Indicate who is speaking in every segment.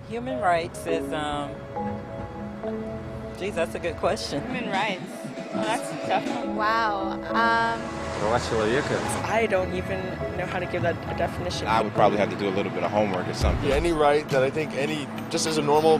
Speaker 1: Human rights is, geez, that's a good question.
Speaker 2: Human rights. Oh, that's a tough one.
Speaker 3: Wow.
Speaker 2: I don't even know how to give that a definition.
Speaker 4: I would probably have to do a little bit of homework or something.
Speaker 5: Any right that I think just as a normal,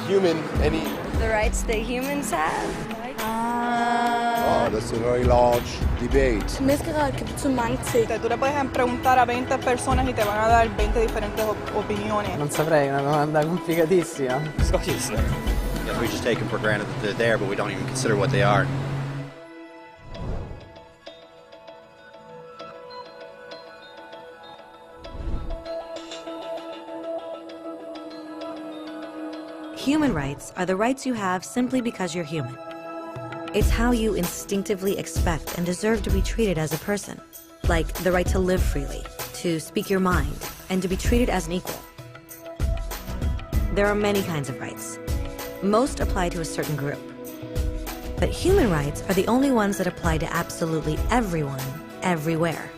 Speaker 5: human, any...
Speaker 3: The rights that humans have.
Speaker 6: Oh, that's a very large debate.
Speaker 3: Més que så mange ting.
Speaker 2: Tú le puedes preguntar a 20 personas y te van a dar 20 diferentes opiniones.
Speaker 7: Non saprei, è una domanda complicatissima.
Speaker 8: Yes, we just take them for granted that they're there, but we don't even consider what they are.
Speaker 9: Human rights are the rights you have simply because you're human. It's how you instinctively expect and deserve to be treated as a person, like the right to live freely, to speak your mind, and to be treated as an equal. There are many kinds of rights. Most apply to a certain group. But human rights are the only ones that apply to absolutely everyone, everywhere.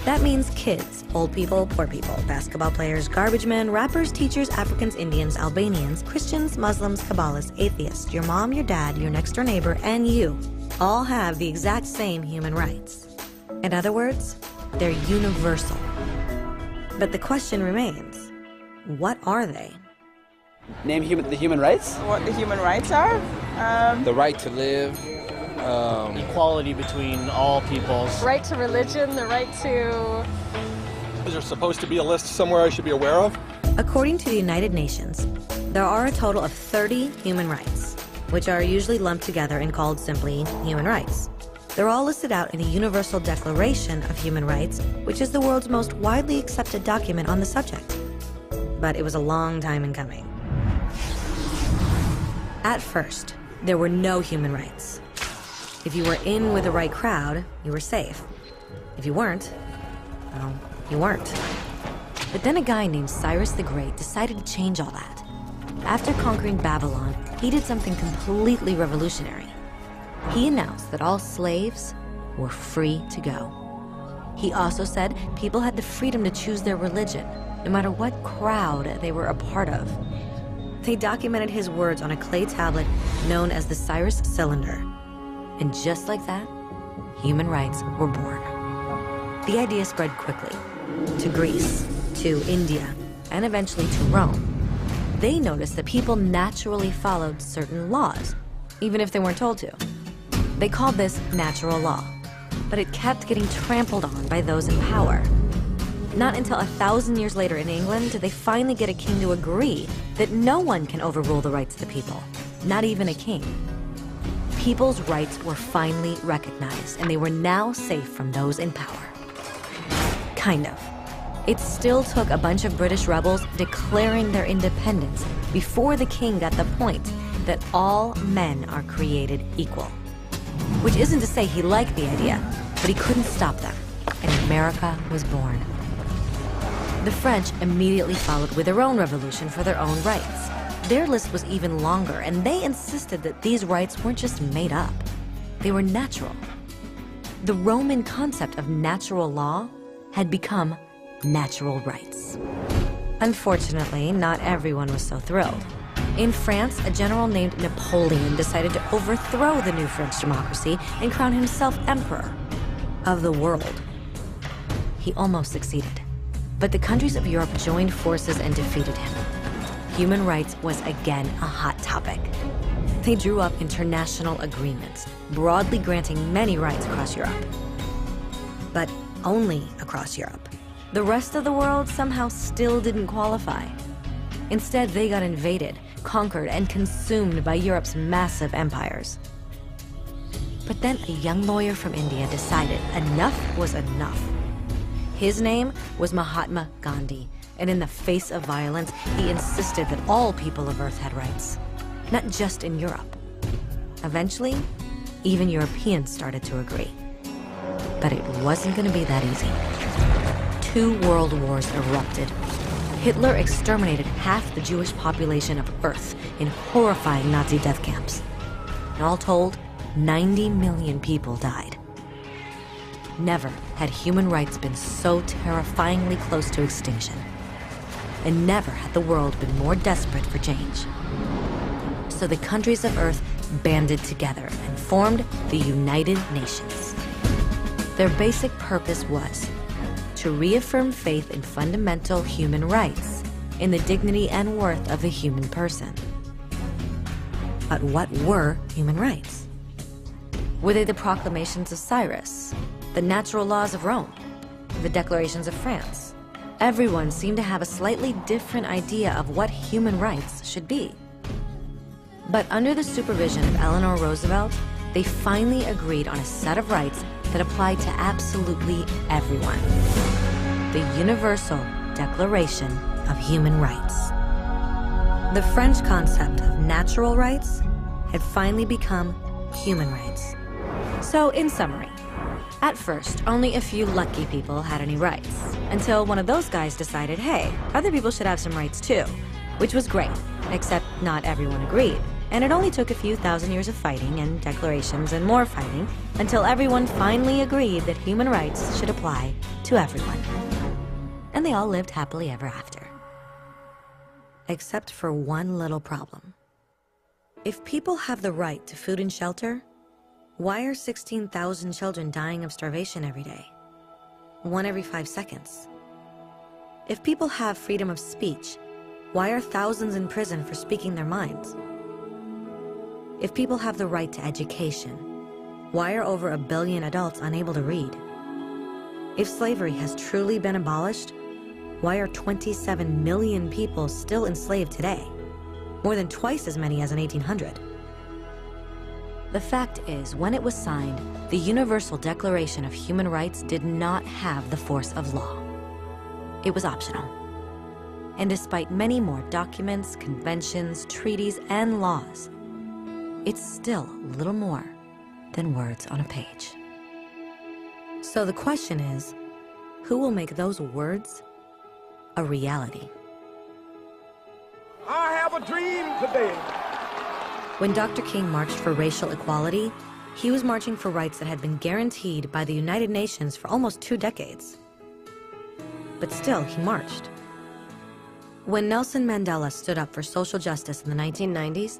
Speaker 9: That means kids, old people, poor people, basketball players, garbage men, rappers, teachers, Africans, Indians, Albanians, Christians, Muslims, Kabbalists, atheists, your mom, your dad, your next door neighbor, and you all have the exact same human rights. In other words, they're universal. But the question remains, what are they?
Speaker 7: Name the human rights?
Speaker 2: What the human rights are?
Speaker 4: The right to live.
Speaker 10: Equality between all peoples.
Speaker 3: Right to religion, the right to...
Speaker 5: Is there supposed to be a list somewhere I should be aware of?
Speaker 9: According to the United Nations, there are a total of 30 human rights, which are usually lumped together and called simply human rights. They're all listed out in the Universal Declaration of Human Rights, which is the world's most widely accepted document on the subject. But it was a long time in coming. At first, there were no human rights. If you were in with the right crowd, you were safe. If you weren't, well, you weren't. But then a guy named Cyrus the Great decided to change all that. After conquering Babylon, he did something completely revolutionary. He announced that all slaves were free to go. He also said people had the freedom to choose their religion, no matter what crowd they were a part of. They documented his words on a clay tablet known as the Cyrus Cylinder. And just like that, human rights were born. The idea spread quickly to Greece, to India, and eventually to Rome. They noticed that people naturally followed certain laws, even if they weren't told to. They called this natural law, but it kept getting trampled on by those in power. Not until 1,000 years later in England did they finally get a king to agree that no one can overrule the rights of the people, not even a king. People's rights were finally recognized, and they were now safe from those in power. Kind of. It still took a bunch of British rebels declaring their independence before the king got the point that all men are created equal. Which isn't to say he liked the idea, but he couldn't stop them, and America was born. The French immediately followed with their own revolution for their own rights. Their list was even longer, and they insisted that these rights weren't just made up. They were natural. The Roman concept of natural law had become natural rights. Unfortunately, not everyone was so thrilled. In France, a general named Napoleon decided to overthrow the new French democracy and crown himself emperor of the world. He almost succeeded, but the countries of Europe joined forces and defeated him. Human rights was again a hot topic. They drew up international agreements, broadly granting many rights across Europe. But only across Europe. The rest of the world somehow still didn't qualify. Instead, they got invaded, conquered, and consumed by Europe's massive empires. But then a young lawyer from India decided enough was enough. His name was Mahatma Gandhi, and in the face of violence, he insisted that all people of Earth had rights, not just in Europe. Eventually, even Europeans started to agree. But it wasn't going to be that easy. 2 world wars erupted. Hitler exterminated half the Jewish population of Earth in horrifying Nazi death camps. And all told, 90 million people died. Never had human rights been so terrifyingly close to extinction. and never had the world been more desperate for change. So the countries of Earth banded together and formed the United Nations. Their basic purpose was to reaffirm faith in fundamental human rights, in the dignity and worth of the human person. But what were human rights? Were they the proclamations of Cyrus, the natural laws of Rome, the declarations of France? Everyone seemed to have a slightly different idea of what human rights should be. But under the supervision of Eleanor Roosevelt, they finally agreed on a set of rights that applied to absolutely everyone. The Universal Declaration of Human Rights. The French concept of natural rights had finally become human rights. So, in summary, at first, only a few lucky people had any rights, until one of those guys decided, hey, other people should have some rights too, which was great, except not everyone agreed. And it only took a few thousand years of fighting and declarations and more fighting until everyone finally agreed that human rights should apply to everyone. And they all lived happily ever after. Except for one little problem. If people have the right to food and shelter, why are 16,000 children dying of starvation every day? 1 every 5 seconds. If people have freedom of speech, why are thousands in prison for speaking their minds? If people have the right to education, why are over 1 billion adults unable to read? If slavery has truly been abolished, why are 27 million people still enslaved today? More than twice as many as in 1800. The fact is, when it was signed, the Universal Declaration of Human Rights did not have the force of law. It was optional. And despite many more documents, conventions, treaties, and laws, it's still little more than words on a page. So the question is, who will make those words a reality?
Speaker 6: I have a dream today.
Speaker 9: When Dr. King marched for racial equality, he was marching for rights that had been guaranteed by the United Nations for almost 2 decades. But still, he marched. When Nelson Mandela stood up for social justice in the 1990s,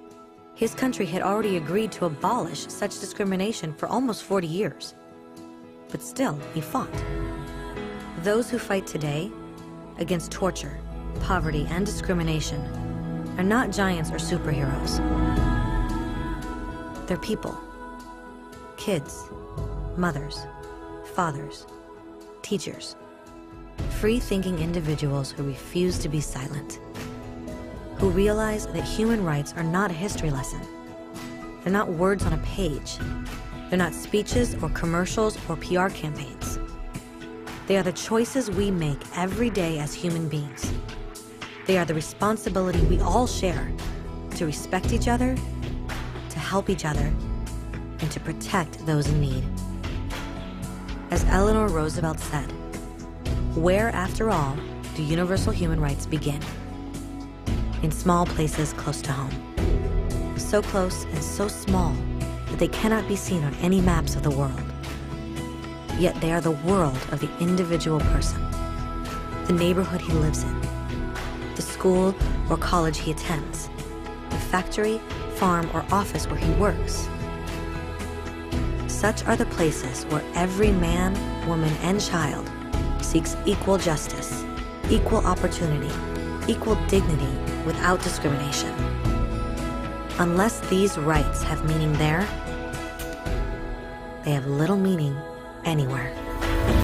Speaker 9: his country had already agreed to abolish such discrimination for almost 40 years. But still, he fought. Those who fight today against torture, poverty, and discrimination are not giants or superheroes. They're people. Kids, mothers, fathers, teachers. Free-thinking individuals who refuse to be silent. Who realize that human rights are not a history lesson. They're not words on a page. They're not speeches or commercials or PR campaigns. They are the choices we make every day as human beings. They are the responsibility we all share to respect each other, to help each other, and to protect those in need. As Eleanor Roosevelt said, where, after all, do universal human rights begin? In small places close to home. So close and so small that they cannot be seen on any maps of the world. Yet they are the world of the individual person, the neighborhood he lives in, the school or college he attends, the factory, farm, or office where he works. Such are the places where every man, woman, and child seeks equal justice, equal opportunity, equal dignity without discrimination. Unless these rights have meaning there, they have little meaning anywhere.